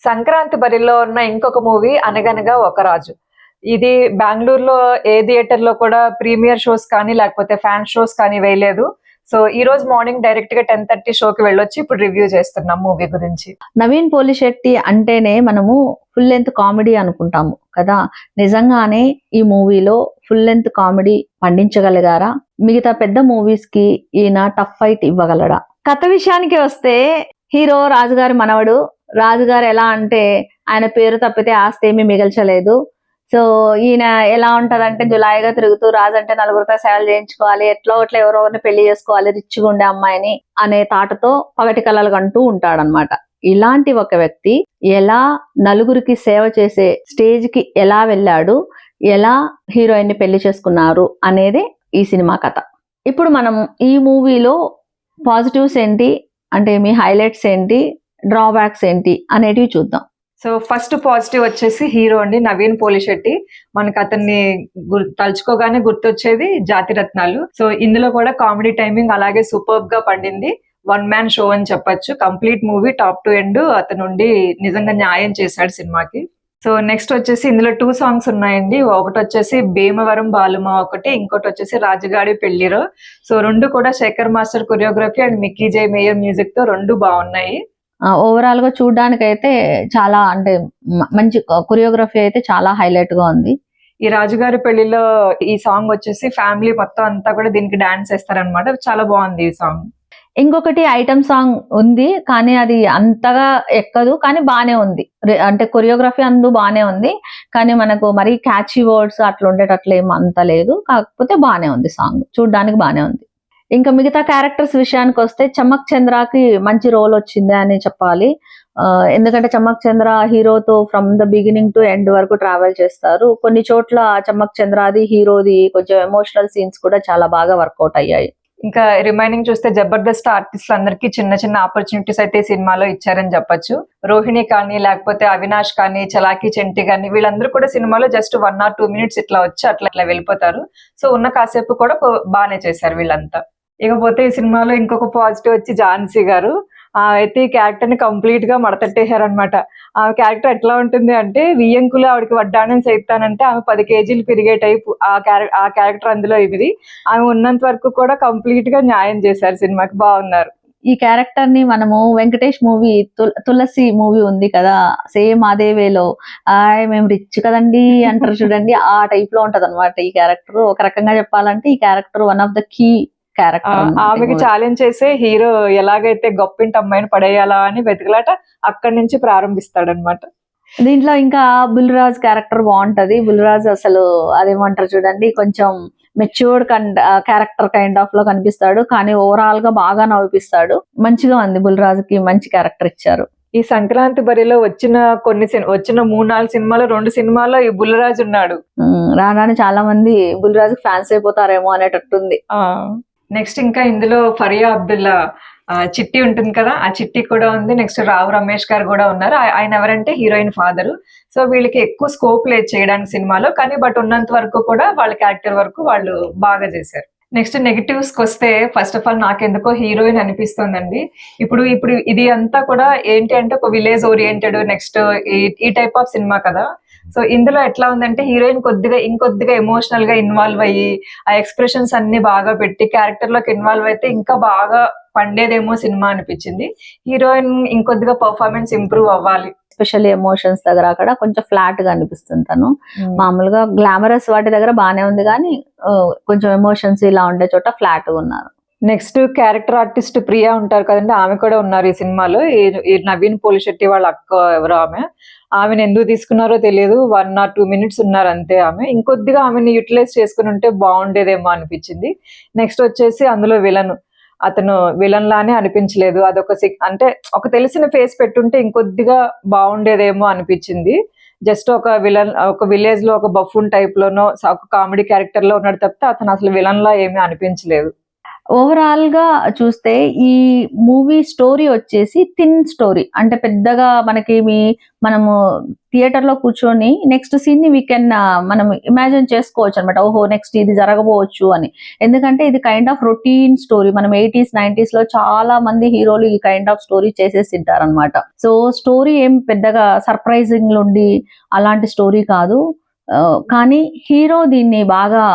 సంక్రాంతి బరిలో ఉన్న ఇంకొక మూవీ 'అనగనగా ఒక రాజు'. ఇది బెంగుళూరులో ఏ థియేటర్‌లో కూడా ప్రీమియర్ షోస్ కానీ, లేకపోతే ఫ్యాన్ షోస్ కానీ వేయలేదు. సో, ఈరోజు మార్నింగ్ డైరెక్ట్‌గా 10:30 షోకి వెళ్ళొచ్చి ఇప్పుడు రివ్యూ చేస్తున్నాం మూవీ గురించి. నవీన్ పోలిశెట్టి అంటేనే మనము ఫుల్ లెంత్ కామెడీ అనుకుంటాము కదా. నిజంగానే ఈ మూవీలో ఫుల్ లెంత్ కామెడీ పండించగలిగారా? మిగతా పెద్ద మూవీస్ కి ఈయన టఫ్ ఫైట్ ఇవ్వగలడా? కథ విషయానికి వస్తే హీరో రాజుగారి మనవడు. రాజుగారు ఎలా అంటే ఆయన పేరు తప్పితే ఆస్తి ఏమీ మిగల్చలేదు. సో ఈయన ఎలా ఉంటదంటే జులాయిగా తిరుగుతూ రాజు అంటే నలుగురితో సేవలు చేయించుకోవాలి, ఎట్లా ఎవరో ఒకరిని పెళ్లి చేసుకోవాలి, రిచ్గా ఉండే అమ్మాయిని అనే తాటతో పగటి కలలు కంటూ ఉంటాడనమాట. ఇలాంటి ఒక వ్యక్తి ఎలా నలుగురికి సేవ చేసే స్టేజ్ కి ఎలా వెళ్ళాడు, ఎలా హీరోయిన్ ని పెళ్లి చేసుకున్నారు అనేది ఈ సినిమా కథ. ఇప్పుడు మనం ఈ మూవీలో పాజిటివ్స్ ఏంటి అంటే మీ హైలైట్స్ ఏంటి, డ్రాబ్యాక్స్ ఏంటి అనేటివి చూద్దాం. సో ఫస్ట్ పాజిటివ్ వచ్చేసి హీరో అండి నవీన్ పోలిశెట్టి. మనకు అతన్ని తలుచుకోగానే గుర్తొచ్చేది జాతిరత్నాలు. సో ఇందులో కూడా కామెడీ టైమింగ్ అలాగే సూపర్బ్ గా పండింది. వన్ మ్యాన్ షో అని చెప్పొచ్చు. Complete movie top to end అతను ఉండి నిజంగా న్యాయం చేశాడు సినిమాకి. సో నెక్స్ట్ వచ్చేసి ఇందులో 2 సాంగ్స్ ఉన్నాయండి. ఒకటి వచ్చేసి భీమవరం బాలుమ ఒకటి, ఇంకోటి వచ్చేసి రాజుగాడి పెళ్లిరో. సో 2 కూడా Shekhar master choreography and Mickey J Meyer music తో 2 బాగున్నాయి. ఓవరాల్ గా చూడడానికి అయితే చాలా అంటే మంచి కొరియోగ్రఫీ అయితే చాలా హైలైట్ గా ఉంది. ఈ రాజుగారి పెళ్లిలో ఈ సాంగ్ వచ్చేసి ఫ్యామిలీ మొత్తం అంతా కూడా దీనికి డాన్స్ చేస్తారనమాట. చాలా బాగుంది ఈ సాంగ్. ఇంకొకటి ఐటమ్ సాంగ్ ఉంది కానీ అది అంతగా ఎక్కదు, కానీ బానే ఉంది. అంటే కొరియోగ్రఫీ అందు బానే ఉంది, కానీ మనకు మరీ క్యాచీ వర్డ్స్ అట్లా ఉండేటట్లు ఏం అంత లేదు. కాకపోతే బానే ఉంది, సాంగ్ చూడడానికి బానే ఉంది. ఇంకా మిగతా క్యారెక్టర్స్ విషయానికి వస్తే చమ్మక్ చంద్రకి మంచి రోల్ వచ్చింది అని చెప్పాలి. ఎందుకంటే చమ్మక్ చంద్ర హీరోతో from the beginning to end వరకు ట్రావెల్ చేస్తారు. కొన్ని చోట్ల చమ్మక్ చంద్రది హీరోది కొంచెం ఎమోషనల్ సీన్స్ కూడా చాలా బాగా వర్కౌట్ అయ్యాయి. ఇంకా రిమైనింగ్ చూస్తే జబర్దస్త్ ఆర్టిస్టులు అందరికీ చిన్న చిన్న ఆపర్చునిటీస్ అయితే సినిమాలో ఇచ్చారని చెప్పొచ్చు. రోహిణి కానీ, లేకపోతే అవినాష్ కానీ, చలాకీ చెంటి కానీ, వీళ్ళందరూ కూడా సినిమాలో జస్ట్ 1 or 2 minutes ఇట్లా వచ్చి అట్లా వెళ్ళిపోతారు. సో ఉన్న కాసేపు కూడా బాగానే చేశారు వీళ్ళంతా. ఇకపోతే ఈ సినిమాలో ఇంకొక పాజిటివ్ వచ్చి ఝాన్సీ గారు. అయితే ఈ క్యారెక్టర్ ని కంప్లీట్ గా మడతట్టేశారనమాట. ఆ క్యారెక్టర్ ఎట్లా ఉంటుంది అంటే వియ్యంకులు ఆవిడకి వడ్డాణం చేస్తానంటే ఆమె 10 kgs పెరిగే టైపు ఆ క్యారెక్టర్ అందులో ఇది. ఆమె ఉన్నంత వరకు కూడా కంప్లీట్ గా న్యాయం చేశారు సినిమాకి, బాగున్నారు. ఈ క్యారెక్టర్ ని మనము వెంకటేష్ మూవీ తులసి మూవీ ఉంది కదా, సేమ్ అదే వేలో మేము రిచ్ కదండి అంటారు చూడండి, ఆ టైప్ లో ఉంటది అనమాట ఈ క్యారెక్టర్. ఒక రకంగా చెప్పాలంటే ఈ character one of the key character. ఆమెకి ఛాలెంజ్ చేసే హీరో ఎలాగైతే గొప్పింటి అమ్మాయిని పడేయాలా అని వెతకలాట అక్కడి నుంచి ప్రారంభిస్తాడనమాట. దీంట్లో ఇంకా బుల్రాజ్ క్యారెక్టర్ బాగుంటది. బుల్రాజ్ అసలు అదేమంటారు చూడండి, కొంచెం మెచ్యూర్డ్ క్యారెక్టర్ కైండ్ ఆఫ్ లో కనిపిస్తాడు, కానీ ఓవరాల్ గా బాగా నవ్విపిస్తాడు. మంచిగా ఉంది, బుల్రాజ్ కి మంచి క్యారెక్టర్ ఇచ్చారు. ఈ సంక్రాంతి బరిలో వచ్చిన 3-4 సినిమాలు 2 సినిమాల్లో ఈ బుల్రాజ్ ఉన్నాడు. రాని చాలా మంది బుల్రాజ్ ఫ్యాన్స్ అయిపోతారేమో అనేటట్టుంది. నెక్స్ట్ ఇంకా ఇందులో ఫరియా అబ్దుల్లా చిట్టి ఉంటుంది కదా, ఆ చిట్టి కూడా ఉంది. నెక్స్ట్ రావు రమేష్ గారు కూడా ఉన్నారు. ఆయన ఎవరంటే హీరోయిన్ ఫాదరు. సో వీళ్ళకి ఎక్కువ స్కోప్ లేదు చేయడానికి సినిమాలో, కానీ బట్ ఉన్నంత వరకు కూడా వాళ్ళ క్యారెక్టర్ వరకు వాళ్ళు బాగా చేశారు. నెక్స్ట్ నెగిటివ్స్ కి వస్తే ఫస్ట్ ఆఫ్ ఆల్ నాకెందుకో హీరోయిన్ అనిపిస్తుందండి. ఇప్పుడు ఇది అంతా కూడా ఏంటి అంటే ఒక విలేజ్ ఓరియంటెడ్ నెక్స్ట్ ఈ టైప్ ఆఫ్ సినిమా కదా. సో ఇందులో ఎట్లా ఉందంటే హీరోయిన్ ఇంకొద్దిగా ఎమోషనల్ గా ఇన్వాల్వ్ అయ్యి ఆ ఎక్స్ప్రెషన్స్ అన్ని బాగా పెట్టి క్యారెక్టర్ లోకి ఇన్వాల్వ్ అయితే ఇంకా బాగా పండేదేమో సినిమా అనిపించింది. హీరోయిన్ ఇంకొద్దిగా పర్ఫార్మెన్స్ ఇంప్రూవ్ అవ్వాలి. ఎస్పెషల్లీ ఎమోషన్స్ దగ్గర అక్కడ కొంచెం ఫ్లాట్ గా అనిపిస్తుంది తను. మామూలుగా గ్లామరస్ వాటి దగ్గర బానే ఉంది, కానీ కొంచెం ఎమోషన్స్ ఇలా ఉండే చోట ఫ్లాట్ గా ఉన్నారు. నెక్స్ట్ క్యారెక్టర్ ఆర్టిస్ట్ ప్రియా ఉంటారు కదండి, ఆమె కూడా ఉన్నారు ఈ సినిమాలో. ఈ నవీన్ పోలిశెట్టి వాళ్ళ అక్క ఎవరో ఆమెను ఎందుకు తీసుకున్నారో తెలియదు. 1 or 2 minutes ఉన్నారు అంతే. ఇంకొద్దిగా ఆమెను యూటిలైజ్ చేసుకుని ఉంటే బాగుండేదేమో అనిపించింది. నెక్స్ట్ వచ్చేసి అందులో అతను విలన్ లానే అనిపించలేదు. అదొక అంటే ఒక తెలిసిన ఫేస్ పెట్టుంటే ఇంకొద్దిగా బాగుండేదేమో అనిపించింది. జస్ట్ ఒక విలేజ్ లో ఒక బఫూన్ టైప్ లోనో ఒక కామెడీ క్యారెక్టర్ లో ఉన్నాడు తప్పితే అతను అసలు విలన్ లా ఏమీ అనిపించలేదు. ఓవరాల్ గా చూస్తే ఈ మూవీ స్టోరీ వచ్చేసి థిన్ స్టోరీ, అంటే పెద్దగా మనము థియేటర్ లో కూర్చొని నెక్స్ట్ సీన్ ని మనం ఇమాజిన్ చేసుకోవచ్చు అనమాట. ఓహో నెక్స్ట్ ఇది జరగబోవచ్చు అని. ఎందుకంటే ఇది కైండ్ ఆఫ్ రొటీన్ స్టోరీ. మనం 80s 90s లో చాలా మంది హీరోలు ఈ కైండ్ ఆఫ్ స్టోరీ చేసేసి ఉంటారు అనమాట. సో స్టోరీ ఏం పెద్దగా సర్ప్రైజింగ్ ఉండి అలాంటి స్టోరీ కాదు. కానీ హీరో దీన్ని బాగా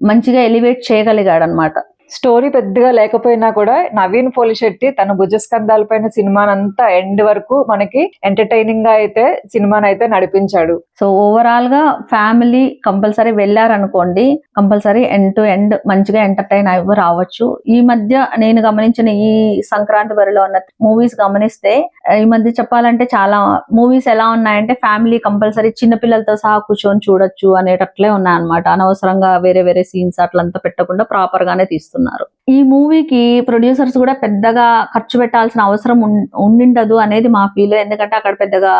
మంచిగా ఎలివేట్ చేయగలిగాడు అనమాట. స్టోరీ పెద్దగా లేకపోయినా కూడా నవీన్ పోలిశెట్టి తన భుజస్కంధాలపైన సినిమానంతా ఎండ్ వరకు మనకి ఎంటర్టైనింగ్ గా అయితే సినిమానైతే నడిపించాడు. సో ఓవరాల్ గా ఫ్యామిలీ కంపల్సరీ వెళ్ళారనుకోండి, కంపల్సరీ ఎండ్ టు ఎండ్ మంచిగా ఎంటర్టైన్ అయ్యి రావచ్చు. ఈ మధ్య నేను గమనించిన ఈ సంక్రాంతి బరిలో ఉన్న మూవీస్ గమనిస్తే ఈ మధ్య చెప్పాలంటే చాలా మూవీస్ ఎలా ఉన్నాయంటే ఫ్యామిలీ కంపల్సరీ చిన్నపిల్లలతో సహా కూర్చొని చూడొచ్చు అనేటట్లే ఉన్నాయన్నమాట. అనవసరంగా వేరే వేరే సీన్స్ అట్లంతా పెట్టకుండా ప్రాపర్ గానే తీస్తున్నారు. ఈ మూవీకి ప్రొడ్యూసర్స్ కూడా పెద్దగా ఖర్చు పెట్టాల్సిన అవసరం ఉండిండదు అనేది మా ఫీల్. ఎందుకంటే అక్కడ పెద్దగా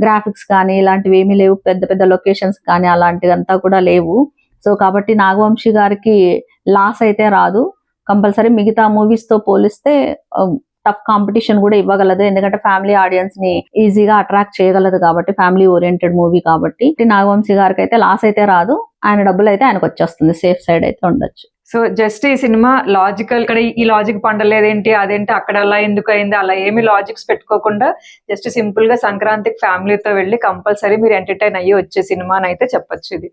గ్రాఫిక్స్ కానీ ఇలాంటివి ఏమీ లేవు, పెద్ద పెద్ద లొకేషన్స్ కానీ అలాంటివంతా కూడా లేవు. సో కాబట్టి నాగవంశీ గారికి లాస్ అయితే రాదు. కంపల్సరీ మిగతా మూవీస్ తో పోలిస్తే టఫ్ కాంపిటీషన్ కూడా ఇవ్వగలదు. ఎందుకంటే ఫ్యామిలీ ఆడియన్స్ ని ఈజీగా అట్రాక్ట్ చేయగలదు కాబట్టి, ఫ్యామిలీ ఓరియంటెడ్ మూవీ కాబట్టి నాగవంశీ గారికి అయితే లాస్ అయితే రాదు. ఆయన డబ్బులు అయితే ఆయనకు వచ్చేస్తుంది, సేఫ్ సైడ్ అయితే ఉండొచ్చు. సో జస్ట్ ఈ సినిమా లాజికల్, ఇక్కడ ఈ లాజిక్ పండలేదేంటి అదేంటి అక్కడ అలా ఎందుకు అయింది అలా ఏమి లాజిక్స్ పెట్టుకోకుండా జస్ట్ సింపుల్ గా సంక్రాంతికి ఫ్యామిలీతో వెళ్ళి కంపల్సరీ మీరు ఎంటర్టైన్ అయ్యి వచ్చే సినిమా అని అయితే చెప్పొచ్చు ఇది.